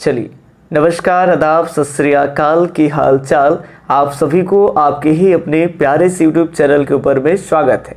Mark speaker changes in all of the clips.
Speaker 1: चलिए, नमस्कार, आदाब, सत श्री अकाल की हाल चाल। आप सभी को आपके ही अपने प्यारे से यूट्यूब चैनल के ऊपर में स्वागत है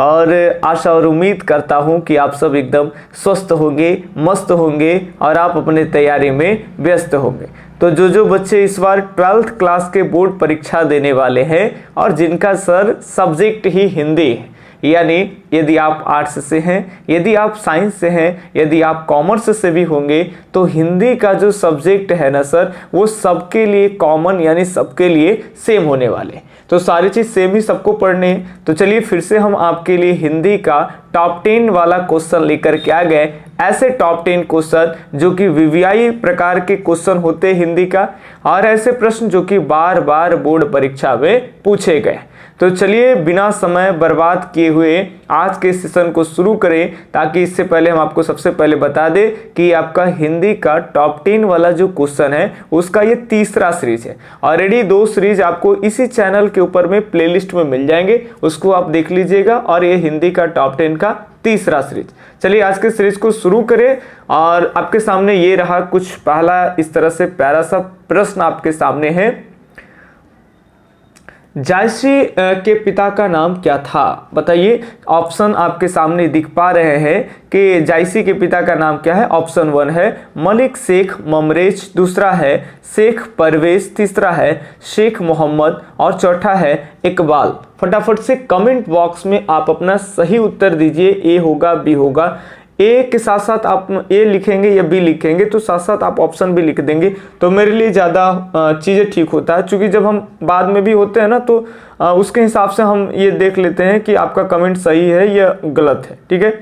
Speaker 1: और आशा और उम्मीद करता हूं कि आप सब एकदम स्वस्थ होंगे, मस्त होंगे और आप अपने तैयारी में व्यस्त होंगे। तो जो बच्चे इस बार 12th क्लास के बोर्ड परीक्षा देने वाले हैं और जिनका सर सब्जेक्ट ही हिंदी है, यानी यदि आप आर्ट्स से हैं, यदि आप साइंस से हैं, यदि आप कॉमर्स से भी होंगे, तो हिंदी का जो सब्जेक्ट है ना सर, वो सबके लिए कॉमन यानी सबके लिए सेम होने वाले। तो सारी चीज़ सेम ही सबको पढ़ने हैं। तो चलिए फिर से हम आपके लिए हिंदी का टॉप 10 वाला क्वेश्चन लेकर के आ गए। ऐसे टॉप 10 क्वेश्चन जो कि वीवीआई प्रकार के क्वेश्चन होते हैं हिंदी का, और ऐसे प्रश्न जो कि बार बार बोर्ड परीक्षा में पूछे गए। तो चलिए बिना समय बर्बाद किए हुए आज के सेशन को शुरू करें, ताकि इससे पहले हम आपको सबसे पहले बता दें कि आपका हिंदी का टॉप 10 वाला जो क्वेश्चन है उसका ये तीसरा सीरीज है। ऑलरेडी 2 सीरीज आपको इसी चैनल के ऊपर में प्लेलिस्ट में मिल जाएंगे, उसको आप देख लीजिएगा। और ये हिंदी का टॉप 10 का तीसरा सीरीज। चलिए आज के सीरीज को शुरू करें और आपके सामने ये रहा कुछ पहला इस तरह से प्यारा सा प्रश्न आपके सामने है। जायसी के पिता का नाम क्या था? बताइए। ऑप्शन आपके सामने दिख पा रहे हैं कि जायसी के पिता का नाम क्या है। ऑप्शन 1 है मलिक शेख ममरेज, दूसरा है शेख परवेज, तीसरा है शेख मोहम्मद और चौथा है इकबाल। फटाफट से कमेंट बॉक्स में आप अपना सही उत्तर दीजिए। ए होगा, बी होगा। ए के साथ साथ आप ए लिखेंगे या बी लिखेंगे तो साथ साथ आप ऑप्शन भी लिख देंगे, तो मेरे लिए ज़्यादा चीज़ें ठीक होता है। क्योंकि जब हम बाद में भी होते हैं ना, तो उसके हिसाब से हम ये देख लेते हैं कि आपका कमेंट सही है या गलत है। ठीक है,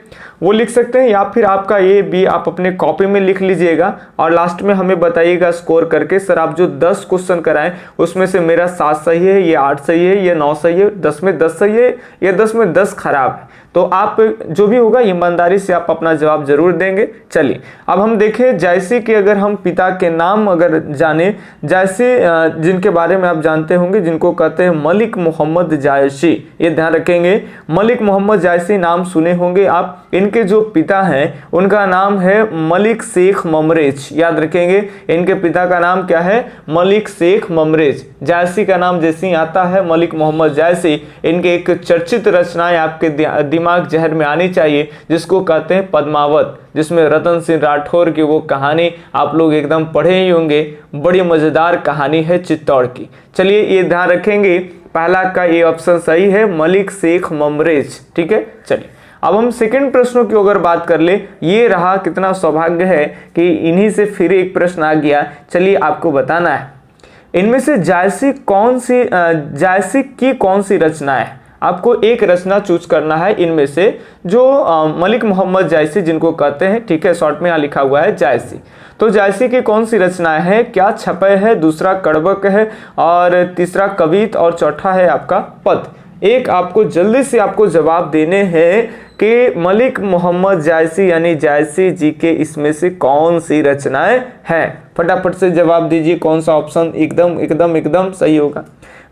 Speaker 1: वो लिख सकते हैं, या फिर आपका ए बी आप अपने कॉपी में लिख लीजिएगा और लास्ट में हमें बताइएगा स्कोर करके। सर आप जो 10 क्वेश्चन कराएं उसमें से मेरा 7 सही है, ये 8 सही है, ये 9 सही है, 10 में 10 सही है, या 10 में 10 खराब है। तो आप जो भी होगा ईमानदारी से आप अपना जवाब जरूर देंगे। चलिए अब हम देखें जायसी के, अगर हम पिता के नाम अगर जाने, जायसी जिनके बारे में आप जानते होंगे, जिनको कहते हैं मलिक मोहम्मद जायसी, ये ध्यान रखेंगे। मलिक मोहम्मद जायसी नाम सुने होंगे आप। इनके जो पिता हैं उनका नाम है मलिक शेख ममरेज, याद रखेंगे। इनके पिता का नाम क्या है? मलिक शेख ममरेज। जायसी का नाम जैसे ही आता है मलिक मोहम्मद जायसी, इनके एक चर्चित रचनाएं आपके दिमाग जहर में आनी चाहिए, जिसको कहते हैं पद्मावत, जिसमें रतन सिंह राठौर की वो कहानी आप लोग एकदम पढ़े ही होंगे। बड़ी मजेदार कहानी है चित्तौड़ की। चलिए ये ध्यान रखेंगे, पहला का ये ऑप्शन सही है, मलिक शेख ममरेज। ठीक है, चलिए अब हम सेकंड प्रश्नों की अगर बात कर ले। ये रहा, कितना सौभाग्य है कि इन्हीं से फिर एक प्रश्न आ गया। चलिए आपको बताना है इनमें से जायसी की कौन सी रचना है। आपको एक रचना चूज करना है इनमें से, जो मलिक मोहम्मद जायसी जिनको कहते हैं। ठीक है, शॉर्ट में यहाँ लिखा हुआ है जायसी। तो जायसी की कौन सी रचनाएं है? क्या छपय है, दूसरा कड़बक है और तीसरा कवित और चौथा है आपका पद। एक आपको जल्दी से आपको जवाब देने हैं कि मलिक मोहम्मद जायसी यानी जायसी जी के इसमें से कौन सी रचनाएं हैं। फटाफट से जवाब दीजिए, कौन सा ऑप्शन एकदम सही होगा।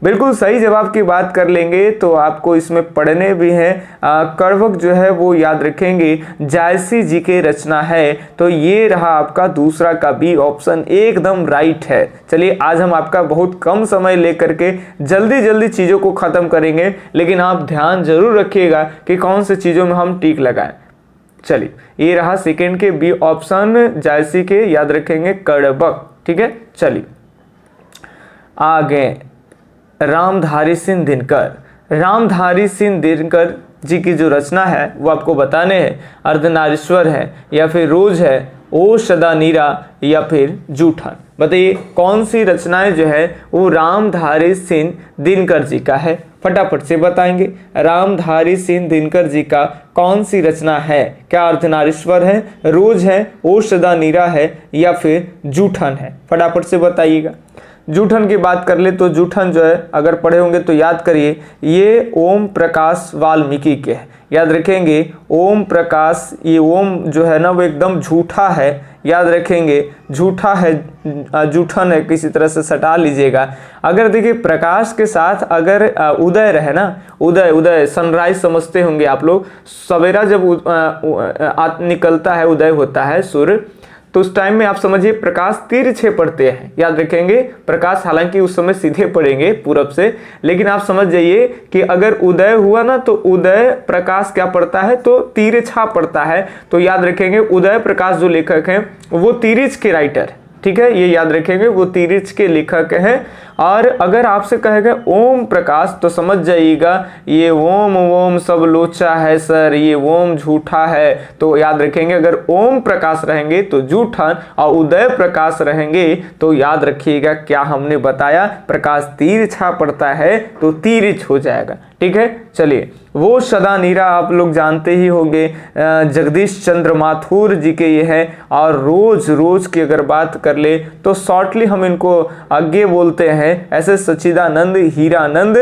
Speaker 1: बिल्कुल सही जवाब की बात कर लेंगे तो आपको इसमें पढ़ने भी हैं। कड़वक जो है वो याद रखेंगे जायसी जी के रचना है। तो ये रहा आपका दूसरा का बी ऑप्शन, एकदम राइट है। चलिए आज हम आपका बहुत कम समय लेकर के जल्दी चीज़ों को ख़त्म करेंगे, लेकिन आप ध्यान जरूर रखिएगा कि कौन से चीज़ों में हम टिक लगाएं। चलिए ये रहा सेकेंड के बी ऑप्शन, जायसी के याद रखेंगे कड़बक। ठीक है, चलिए आगे रामधारी सिंह दिनकर। रामधारी सिंह दिनकर जी की जो रचना है वो आपको बताने हैं। अर्धनारीश्वर है या फिर रोज है, ओ सदा नीरा या फिर जूठन। बताइए कौन सी रचनाएं जो है वो रामधारी सिंह दिनकर जी का है। फटाफट से बताएंगे, रामधारी सिंह दिनकर जी का कौन सी रचना है? क्या अर्धनारीश्वर है, रोज है, ओ सदा नीरा है या फिर जूठन है? फटाफट से बताइएगा। जूठन की बात कर ले तो जूठन जो है अगर पढ़े होंगे तो याद करिए, ये ओम प्रकाश वाल्मीकि के है। याद रखेंगे ओम प्रकाश, ये ओम जो है ना वो एकदम झूठा है। याद रखेंगे झूठा है, जूठन है, किसी तरह से सटा लीजिएगा। अगर देखिए प्रकाश के साथ अगर उदय रहे ना, उदय सनराइज समझते होंगे आप लोग। सवेरा जब निकलता है, उदय होता है सूर्य, तो उस टाइम में आप समझिए प्रकाश तिरछे पड़ते हैं। याद रखेंगे, प्रकाश हालांकि उस समय सीधे पड़ेंगे पूरब से, लेकिन आप समझ जाइए कि अगर उदय हुआ ना तो उदय प्रकाश क्या पड़ता है, तो तिरछा पड़ता है। तो याद रखेंगे उदय प्रकाश जो लेखक हैं वो तिरछ के राइटर, ठीक है, ये याद रखेंगे वो तिरछ के लेखक हैं। और अगर आपसे कहेगा ओम प्रकाश तो समझ जाइएगा ये ओम ओम सब लोचा है सर, ये ओम झूठा है। तो याद रखेंगे अगर ओम प्रकाश रहेंगे तो झूठा और उदय प्रकाश रहेंगे तो याद रखिएगा क्या हमने बताया, प्रकाश तिरछा पड़ता है तो तिरछ हो जाएगा। ठीक है, चलिए वो सदा नीरा आप लोग जानते ही होंगे, जगदीश चंद्र माथुर जी के ये है। और रोज रोज की अगर बात कर ले तो शॉर्टली हम इनको आगे बोलते हैं ऐसे सच्चिदानंद हीरानंद,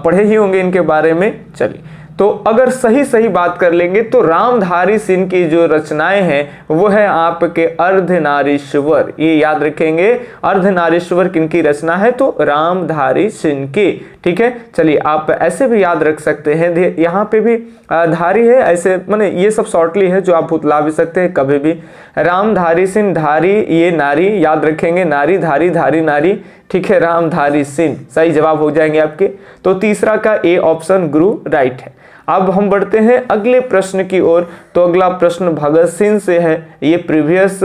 Speaker 1: पढ़े ही होंगे इनके बारे में। चलिए तो अगर सही सही बात कर लेंगे तो रामधारी सिंह की जो रचनाएं हैं वो है आपके अर्धनारीश्वर, ये याद रखेंगे अर्धनारीश्वर किनकी रचना है, तो रामधारी सिंह की। ठीक है, चलिए आप ऐसे भी याद रख सकते हैं, यहाँ पे भी धारी है, ऐसे माने ये सब शॉर्टली है जो आप भुतला भी सकते हैं कभी भी। रामधारी सिंह, धारी ये नारी, याद रखेंगे नारी धारी धारी नारी। ठीक है, रामधारी सिंह सही जवाब हो जाएंगे आपके। तो तीसरा का ए ऑप्शन गुरु राइट है। अब हम बढ़ते हैं अगले प्रश्न की ओर। तो अगला प्रश्न भगत सिंह से है। ये प्रीवियस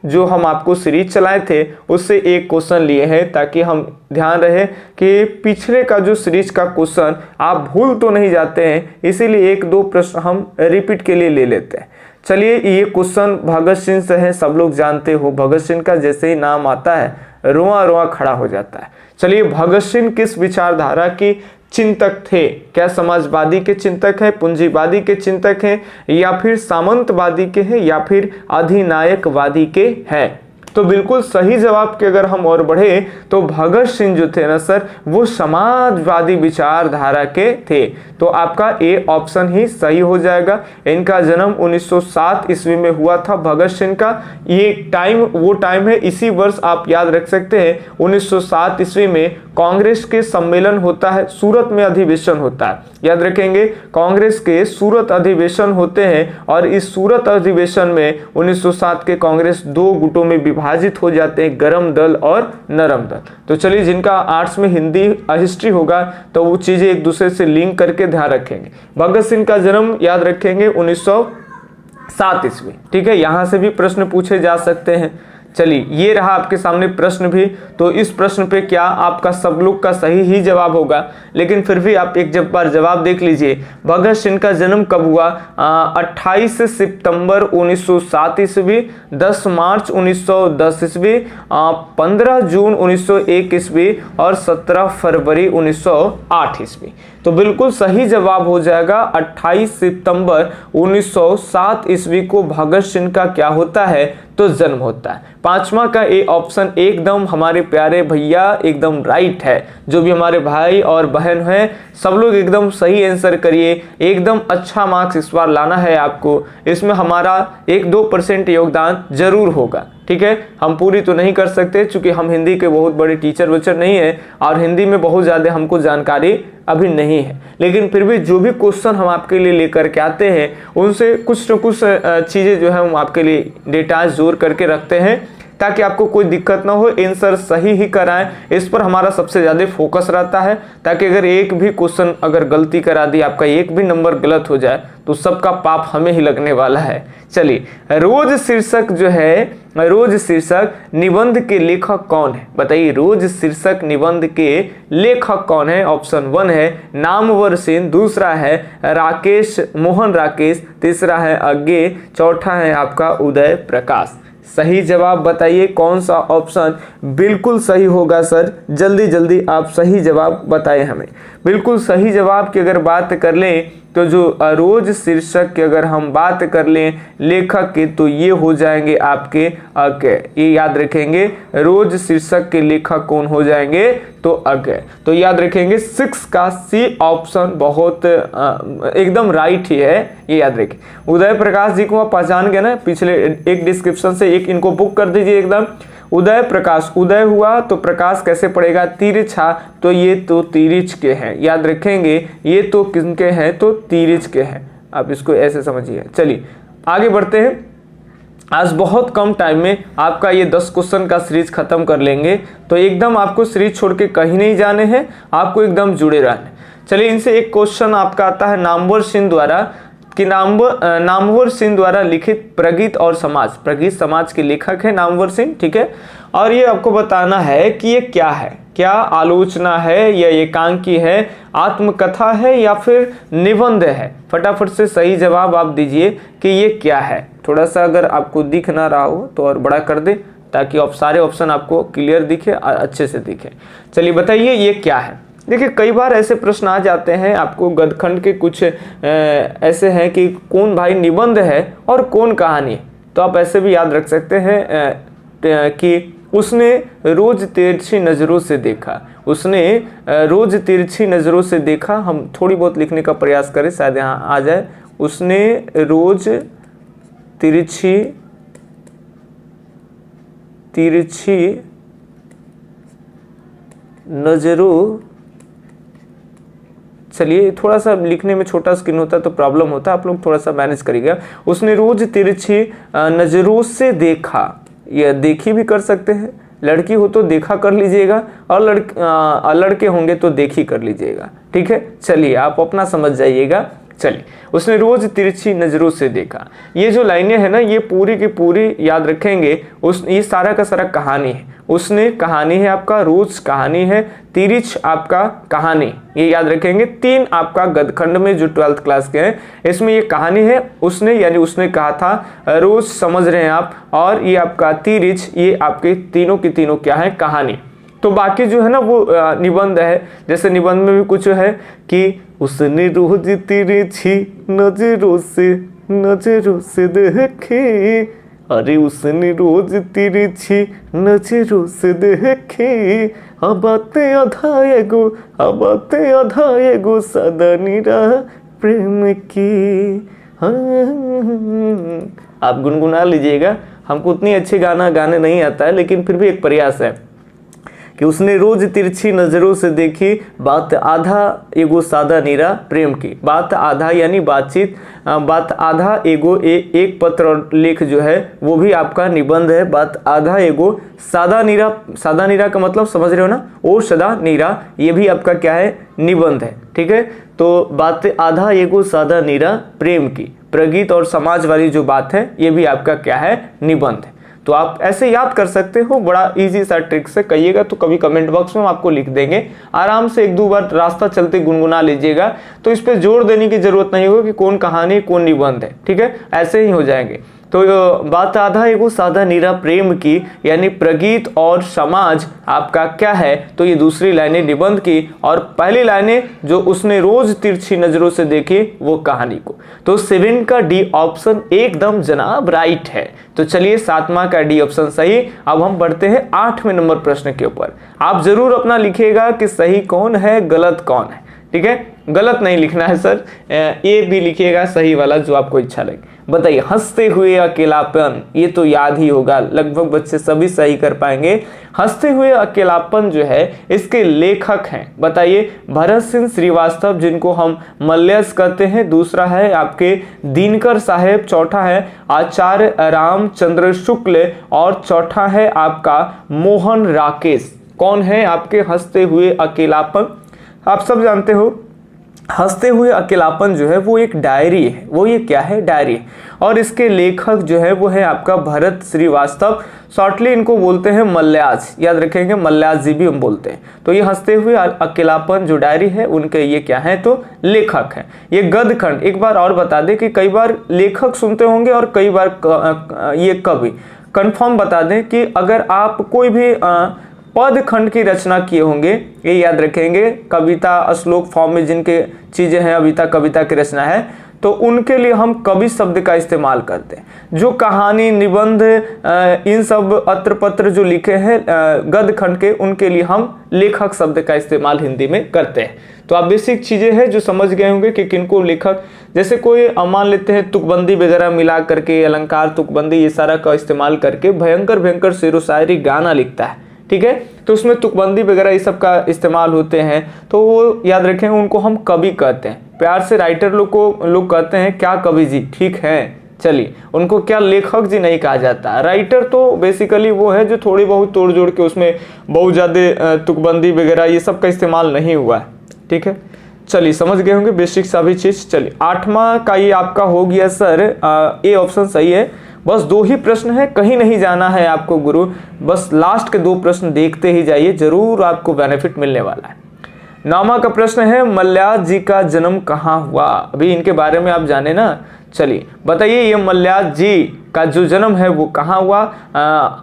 Speaker 1: जो हम आपको सीरीज चलाए थे उससे एक क्वेश्चन लिए हैं, ताकि हम ध्यान रहे कि पिछले का जो सीरीज का क्वेश्चन आप भूल तो नहीं जाते हैं, इसीलिए एक दो प्रश्न हम रिपीट के लिए ले लेते हैं। चलिए ये क्वेश्चन भगत सिंह से है, सब लोग जानते हो भगत सिंह का जैसे ही नाम आता है रोआ रोआ खड़ा हो जाता है। चलिए भगत सिंह किस विचारधारा की चिंतक थे? क्या समाजवादी के चिंतक हैं, पूंजीवादी के चिंतक हैं, या फिर सामंतवादी के हैं, या फिर अधिनायकवादी के हैं? तो बिल्कुल सही जवाब के अगर हम और बढ़े तो भगत सिंह जो थे ना सर वो समाजवादी विचारधारा के थे। तो आपका ए ऑप्शन ही सही हो जाएगा। इनका जन्म 1907 ईस्वी में हुआ था भगत सिंह का। ये टाइम वो टाइम है, इसी वर्ष आप याद रख सकते हैं 1907 ईस्वी में कांग्रेस के सम्मेलन होता है, सूरत में अधिवेशन होता है। याद रखेंगे कांग्रेस के सूरत अधिवेशन होते हैं और इस सूरत अधिवेशन में 1907 के कांग्रेस दो गुटों में विभाजित हो जाते हैं, गरम दल और नरम दल। तो चलिए जिनका आर्ट्स में हिंदी हिस्ट्री होगा तो वो चीजें एक दूसरे से लिंक करके ध्यान रखेंगे। भगत सिंह का जन्म याद रखेंगे 1907 ईस्वी। ठीक है, यहां से भी प्रश्न पूछे जा सकते हैं। चलिए ये रहा आपके सामने प्रश्न भी। तो इस प्रश्न पे क्या आपका सब लोग का सही ही जवाब होगा, लेकिन फिर भी आप एक बार जवाब देख लीजिए। भगत सिंह का जन्म कब हुआ? 28 सितंबर 1907 ईस्वी, 10 मार्च 1910 ईस्वी, 15 जून 1901 ईस्वी और 17 फरवरी 1908 ईस्वी। तो बिल्कुल सही जवाब हो जाएगा 28 सितंबर 1907 ईस्वी को भगत सिंह का क्या होता है, तो जन्म होता है। पांचवा का ए ऑप्शन एकदम हमारे प्यारे भैया एकदम राइट है। जो भी हमारे भाई और बहन हैं सब लोग एकदम सही आंसर करिए, एकदम अच्छा मार्क्स इस बार लाना है आपको। इसमें हमारा 1-2% योगदान जरूर होगा। ठीक है, हम पूरी तो नहीं कर सकते क्योंकि हम हिंदी के बहुत बड़े टीचर वीचर नहीं है और हिंदी में बहुत ज़्यादा हमको जानकारी अभी नहीं है, लेकिन फिर भी जो भी क्वेश्चन हम आपके लिए लेकर के आते हैं उनसे कुछ न कुछ चीज़ें जो है हम आपके लिए डेटा जोड़ करके रखते हैं ताकि आपको कोई दिक्कत ना हो, आंसर सही ही कराएं। इस पर हमारा सबसे ज़्यादा फोकस रहता है ताकि अगर एक भी क्वेश्चन अगर गलती करा दी, आपका एक भी नंबर गलत हो जाए तो सबका पाप हमें ही लगने वाला है। चलिए रोज शीर्षक जो है, रोज शीर्षक निबंध के लेखक कौन है? बताइए रोज शीर्षक निबंध के लेखक कौन है? ऑप्शन 1 है नामवर सेन, दूसरा है राकेश मोहन राकेश, तीसरा है अज्ञे, चौथा है आपका उदय प्रकाश। सही जवाब बताइए कौन सा ऑप्शन बिल्कुल सही होगा सर? जल्दी जल्दी आप सही जवाब बताएं हमें। बिल्कुल सही जवाब की अगर बात कर लें तो जो रोज शीर्षक की अगर हम बात कर लें लेखक के तो ये हो जाएंगे आपके ये याद रखेंगे रोज शीर्षक के लेखक कौन हो जाएंगे, तो अज्ञे। तो याद रखेंगे 6 का सी ऑप्शन बहुत एकदम राइट ही है, ये याद रखें। उदय प्रकाश जी को आप पहचान गए ना, पिछले एक डिस्क्रिप्शन से एक इनको बुक कर दीजिए एकदम। उदय प्रकाश, उदय हुआ तो प्रकाश कैसे पड़ेगा? तिरछा, तो ये तो तिरछ के हैं, याद रखेंगे ये तो किनके हैं, तो तिरछ के हैं। आप इसको ऐसे समझिए। चलिए आगे बढ़ते हैं। आज बहुत कम टाइम में आपका ये 10 क्वेश्चन का सीरीज खत्म कर लेंगे। तो एकदम आपको सीरीज छोड़ के कहीं नहीं जाने हैं, आपको एकदम जुड़े रहने। चलिए इनसे एक क्वेश्चन आपका आता है नामवर सिंह द्वारा कि नामवर सिंह द्वारा लिखित प्रगीत और समाज, प्रगीत समाज के लेखक है नामवर सिंह, ठीक है। और ये आपको बताना है कि ये क्या है, क्या आलोचना है या एकांकी है, आत्मकथा है या फिर निबंध है। फटाफट से सही जवाब आप दीजिए कि ये क्या है। थोड़ा सा अगर आपको दिख ना रहा हो तो और बड़ा कर दे ताकि सारे ऑप्शन आपको क्लियर दिखे, अच्छे से दिखे। चलिए बताइए ये क्या है। देखिए कई बार ऐसे प्रश्न आ जाते हैं आपको, गदखंड के कुछ ऐसे हैं कि कौन भाई निबंध है और कौन कहानी है। तो आप ऐसे भी याद रख सकते हैं कि उसने रोज तिरछी नज़रों से देखा, उसने रोज तिरछी नज़रों से देखा। हम थोड़ी बहुत लिखने का प्रयास करें, शायद यहाँ आ जाए। उसने रोज तिरछी नज़रों, चलिए थोड़ा सा लिखने में छोटा स्क्रीन होता है तो प्रॉब्लम होता है, आप लोग थोड़ा सा मैनेज करिएगा। उसने रोज तिरछी नज़रों से देखा, या देखी भी कर सकते हैं, लड़की हो तो देखा कर लीजिएगा और लड़के होंगे तो देखी कर लीजिएगा, ठीक है। चलिए आप अपना समझ जाइएगा। चलिए उसने रोज तिरछी नज़रों से देखा, ये जो लाइनें हैं ना ये पूरी की पूरी याद रखेंगे। ये सारा का सारा कहानी है। उसने कहानी है आपका, रोज कहानी है, तिरछ आपका कहानी, ये याद रखेंगे। 3 आपका गदखंड में जो 12th क्लास के हैं इसमें ये कहानी है। उसने यानी उसने कहा था, रोज समझ रहे हैं आप, और ये आपका तिरछ, ये आपके तीनों की तीनों क्या है, कहानी। तो बाकी जो है ना वो निबंध है। जैसे निबंध में भी कुछ है कि उसने रोज तिरछी नजरों से देखे, अरे उसने रोज तिरछी नजरों से देखे, अब आते आधा एगो सदा निरा प्रेम की। आप गुनगुना लीजिएगा, हमको उतनी अच्छी गाना गाने नहीं आता है, लेकिन फिर भी एक प्रयास है कि उसने रोज तिरछी नज़रों से देखी, बात आधा एगो सादा नीरा प्रेम की। बात आधा यानी बातचीत, बात आधा एगो एक पत्र और लेख जो है वो भी आपका निबंध है। बात आधा एगो सादा नीरा का मतलब समझ रहे हो ना, ओ सदा नीरा, ये भी आपका क्या है, निबंध है, ठीक है। तो बात आधा एगो सादा नीरा प्रेम की, प्रगीत और समाज वाली जो बात है ये भी आपका क्या है, निबंध है। तो आप ऐसे याद कर सकते हो, बड़ा इजी सा ट्रिक से कहिएगा तो कभी कमेंट बॉक्स में हम आपको लिख देंगे। आराम से 1-2 बार रास्ता चलते गुनगुना लीजिएगा, तो इस पे जोर देने की जरूरत नहीं होगी कि कौन कहानी कौन निबंध है, ठीक है, ऐसे ही हो जाएंगे। तो बात आधा एगो सादा नीरा प्रेम की यानी प्रगीत और समाज आपका क्या है, तो ये दूसरी लाइनें निबंध की, और पहली लाइनें जो उसने रोज तिरछी नजरों से देखी वो कहानी को। तो 7 का डी ऑप्शन एकदम जनाब राइट है। तो चलिए 7वां का डी ऑप्शन सही। अब हम बढ़ते हैं 8वें नंबर प्रश्न के ऊपर। आप जरूर अपना लिखिएगा कि सही कौन है गलत कौन है, ठीक है। गलत नहीं लिखना है सर, ए भी लिखिएगा सही वाला जो आपको इच्छा लगे। बताइए, हंसते हुए अकेलापन, ये तो याद ही होगा, लगभग बच्चे सभी सही कर पाएंगे। हंसते हुए अकेलापन जो है इसके लेखक हैं, बताइए, भरत सिंह श्रीवास्तव जिनको हम मल्यस कहते हैं, दूसरा है आपके दिनकर साहेब, चौथा है आचार्य रामचंद्र शुक्ल, और चौथा है आपका मोहन राकेश। कौन है आपके हंसते हुए अकेलापन? आप सब जानते हो हंसते हुए अकेलापन जो है वो एक डायरी है, वो ये क्या है, डायरी है। और इसके लेखक जो है वो है आपका भरत श्रीवास्तव, शॉर्टली इनको बोलते हैं मल्ल्याज, याद रखेंगे, मल्ल्याज जी भी हम बोलते हैं। तो ये हंसते हुए अकेलापन जो डायरी है उनके ये क्या है, तो लेखक है। ये गदखंड, एक बार और बता दें कि कई बार लेखक सुनते होंगे और कई बार ये कवि। कंफर्म बता दें कि अगर आप कोई भी पद खंड की रचना किए होंगे, ये याद रखेंगे, कविता श्लोक फॉर्म में जिनके चीजें हैं, कविता की रचना है, तो उनके लिए हम कवि शब्द का इस्तेमाल करते हैं। जो कहानी, निबंध, इन सब अत्र पत्र जो लिखे हैं गद्य खंड के, उनके लिए हम लेखक शब्द का इस्तेमाल हिंदी में करते हैं। तो आप बेसिक चीजें हैं जो समझ गए होंगे कि किनको लेखक, जैसे कोई मान लेते हैं तुकबंदी वगैरह मिला करके, अलंकार, तुकबंदी, ये सारा का इस्तेमाल करके भयंकर शेरो शायरी गाना लिखता है, ठीक है, तो उसमें तुकबंदी वगैरह ये सब का इस्तेमाल होते हैं, तो वो याद रखें, उनको हम कवि कहते हैं। प्यार से राइटर लोग कहते हैं क्या कवि जी, ठीक है, चलिए, उनको क्या लेखक जी नहीं कहा जाता। राइटर तो बेसिकली वो है जो थोड़ी बहुत तोड़ जोड़ के, उसमें बहुत ज़्यादा तुकबंदी वगैरह ये सब का इस्तेमाल नहीं हुआ है। ठीक है, चलिए समझ गए होंगे बेसिक सभी चीज़। चलिए 8वां का ये आपका हो गया सर, ए ऑप्शन सही है। बस 2 ही प्रश्न है, कहीं नहीं जाना है आपको गुरु, बस लास्ट के 2 प्रश्न देखते ही जाइए, जरूर आपको बेनिफिट मिलने वाला है। 9वां का प्रश्न है, मल्याज जी का जन्म कहाँ हुआ। अभी इनके बारे में आप जाने ना, चलिए बताइए ये मल्याज जी का जो जन्म है वो कहाँ हुआ।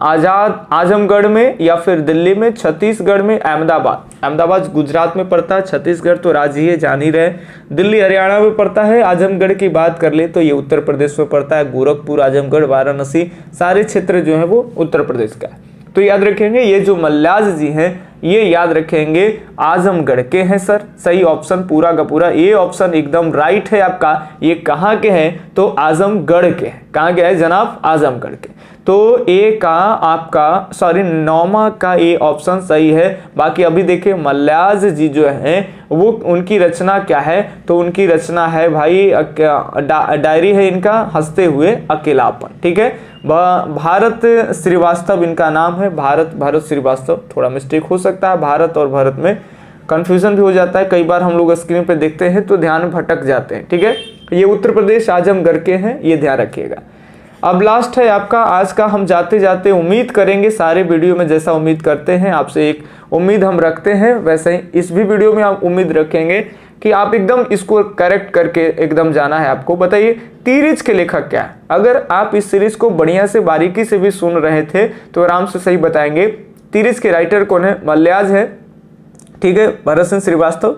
Speaker 1: आजाद आजमगढ़ में, या फिर दिल्ली में, छत्तीसगढ़ में, अहमदाबाद। अहमदाबाद गुजरात में पड़ता है, छत्तीसगढ़ तो राज्य ही है, जान ही रहे, दिल्ली हरियाणा में पड़ता है। आजमगढ़ की बात कर ले तो ये उत्तर प्रदेश में पड़ता है, गोरखपुर, आजमगढ़, वाराणसी सारे क्षेत्र जो है वो उत्तर प्रदेश का है। तो याद रखेंगे ये जो मल्याज जी हैं ये याद रखेंगे आजमगढ़ के हैं सर। सही ऑप्शन पूरा का पूरा ए ऑप्शन एकदम राइट है आपका। ये कहाँ के हैं तो आजमगढ़ के हैं। कहाँ के हैं जनाब, आजमगढ़ के। तो ए का आपका 9वां का ए ऑप्शन सही है। बाकी अभी देखिए मल्याज जी जो हैं वो उनकी रचना क्या है, तो उनकी रचना है भाई डायरी है इनका, हंसते हुए अकेलापन। ठीक है, भारत श्रीवास्तव इनका नाम है, भारत श्रीवास्तव। थोड़ा मिस्टेक हो सकता है, भारत और भरत में कंफ्यूजन भी हो जाता है, कई बार हम लोग स्क्रीन पे देखते हैं तो ध्यान भटक जाते हैं। ठीक है, ये उत्तर प्रदेश आजमगढ़ के हैं, ये ध्यान रखिएगा। अब लास्ट है आपका आज का। हम जाते जाते उम्मीद करेंगे सारे वीडियो में जैसा उम्मीद करते हैं, आपसे एक उम्मीद हम रखते हैं, वैसे ही इस भी वीडियो में आप उम्मीद रखेंगे कि आप एकदम इसको करेक्ट करके एकदम जाना है आपको। बताइए तीरिज के लेखक क्या है। अगर आप इस सीरीज को बढ़िया से बारीकी से भी सुन रहे थे तो आराम से सही बताएंगे। तीरिज के राइटर कौन है, मल्याज है, ठीक है, भरत सिंह श्रीवास्तव,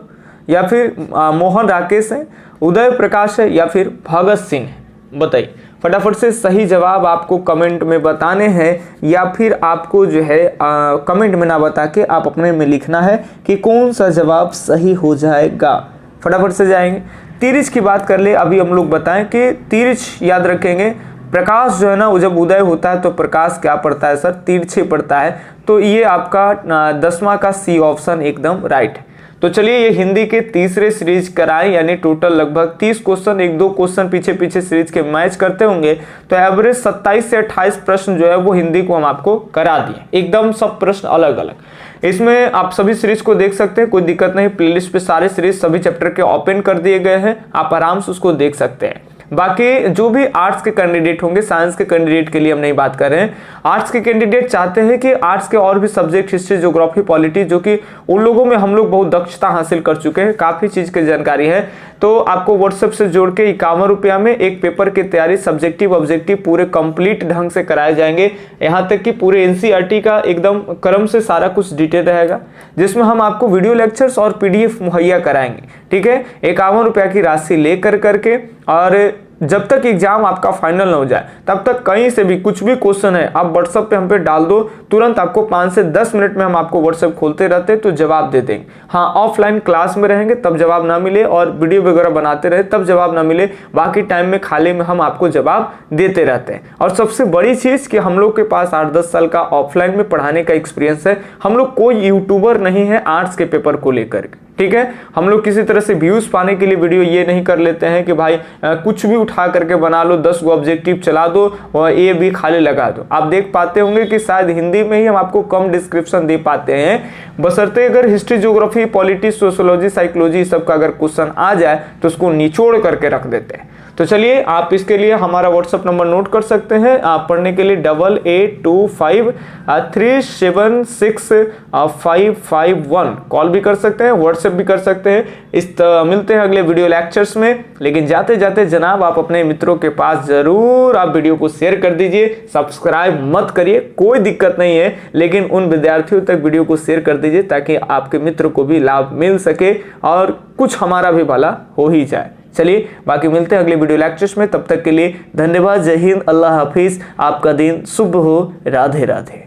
Speaker 1: या फिर मोहन राकेश है, उदय प्रकाश है, या फिर भगत सिंह है। बताइए फटाफट से सही जवाब आपको कमेंट में बताने हैं, या फिर आपको जो है कमेंट में ना बता के आप अपने में लिखना है कि कौन सा जवाब सही हो जाएगा। फटाफट से जाएंगे। तीरिज की बात कर ले, अभी हम लोग बताएं कि तीरिज याद रखेंगे, प्रकाश जो है ना वो जब उदय होता है तो प्रकाश क्या पड़ता है सर, तिरछे पड़ता है। तो ये आपका 10वां का सी ऑप्शन एकदम राइट है। तो चलिए ये हिंदी के तीसरे सीरीज कराएं, यानी टोटल लगभग 30 क्वेश्चन, 1-2 क्वेश्चन पीछे पीछे सीरीज के मैच करते होंगे, तो एवरेज 27 से 28 प्रश्न जो है वो हिंदी को हम आपको करा दिए, एकदम सब प्रश्न अलग अलग। इसमें आप सभी सीरीज को देख सकते हैं, कोई दिक्कत नहीं। प्लेलिस्ट पे सारे सीरीज सभी चैप्टर के ओपन कर दिए गए हैं, आप आराम से उसको देख सकते हैं। बाकी जो भी आर्ट्स के कैंडिडेट होंगे, साइंस के कैंडिडेट के लिए हम नहीं बात कर रहे हैं। आर्ट्स के कैंडिडेट चाहते हैं कि आर्ट्स के और भी सब्जेक्ट, हिस्ट्री, ज्योग्राफी, पॉलिटी, जो कि उन लोगों में हम लोग बहुत दक्षता हासिल कर चुके हैं, काफी चीज की जानकारी है, तो आपको व्हाट्सएप से जोड़ के 51 रुपया में एक पेपर की तैयारी सब्जेक्टिव ऑब्जेक्टिव पूरे कंप्लीट ढंग से कराए जाएंगे। यहाँ तक कि पूरे एनसीईआरटी का एकदम क्रम से सारा कुछ डिटेल रहेगा, जिसमें हम आपको वीडियो लेक्चर्स और पीडीएफ मुहैया कराएंगे। ठीक है, 51 रुपया की राशि लेकर करके, और जब तक एग्जाम आपका फाइनल ना हो जाए तब तक कहीं से भी कुछ भी क्वेश्चन है आप व्हाट्सएप पे हम पे डाल दो, तुरंत आपको 5 से 10 मिनट में हम आपको व्हाट्सएप खोलते रहते हैं तो जवाब दे देंगे। हाँ, ऑफलाइन क्लास में रहेंगे तब जवाब ना मिले, और वीडियो वगैरह बनाते रहे तब जवाब ना मिले, बाकी टाइम में खाली में हम आपको जवाब देते रहते हैं। और सबसे बड़ी चीज कि हम लोग के पास 8-10 साल का ऑफलाइन में पढ़ाने का एक्सपीरियंस है। हम लोग कोई यूट्यूबर नहीं है आर्ट्स के पेपर को लेकर के। ठीक है, हम लोग किसी तरह से व्यूज पाने के लिए वीडियो ये नहीं कर लेते हैं कि भाई कुछ भी उठा करके बना लो, 10 गो ऑब्जेक्टिव चला दो और ए बी खाली लगा दो। आप देख पाते होंगे कि शायद हिंदी में ही हम आपको कम डिस्क्रिप्शन दे पाते हैं, बशर्ते अगर history, geography, polity, sociology, psychology सब का अगर क्वेश्चन आ जाए तो उसको निचोड़ करके रख देते हैं। तो चलिए आप इसके लिए हमारा व्हाट्सएप नंबर नोट कर सकते हैं, आप पढ़ने के लिए 8825376551 कॉल भी कर सकते हैं, व्हाट्सएप भी कर सकते हैं। मिलते हैं अगले वीडियो लेक्चर्स में, लेकिन जाते जाते जनाब आप अपने मित्रों के पास जरूर आप वीडियो को शेयर कर दीजिए। सब्सक्राइब मत करिए, कोई दिक्कत नहीं है, लेकिन उन विद्यार्थियों तक वीडियो को शेयर कर दीजिए ताकि आपके मित्र को भी लाभ मिल सके और कुछ हमारा भी भला हो ही जाए। चलिए बाकी मिलते हैं अगले वीडियो लेक्चर्स में, तब तक के लिए धन्यवाद। जय हिंद, अल्लाह हाफिज, आपका दिन शुभ हो, राधे राधे।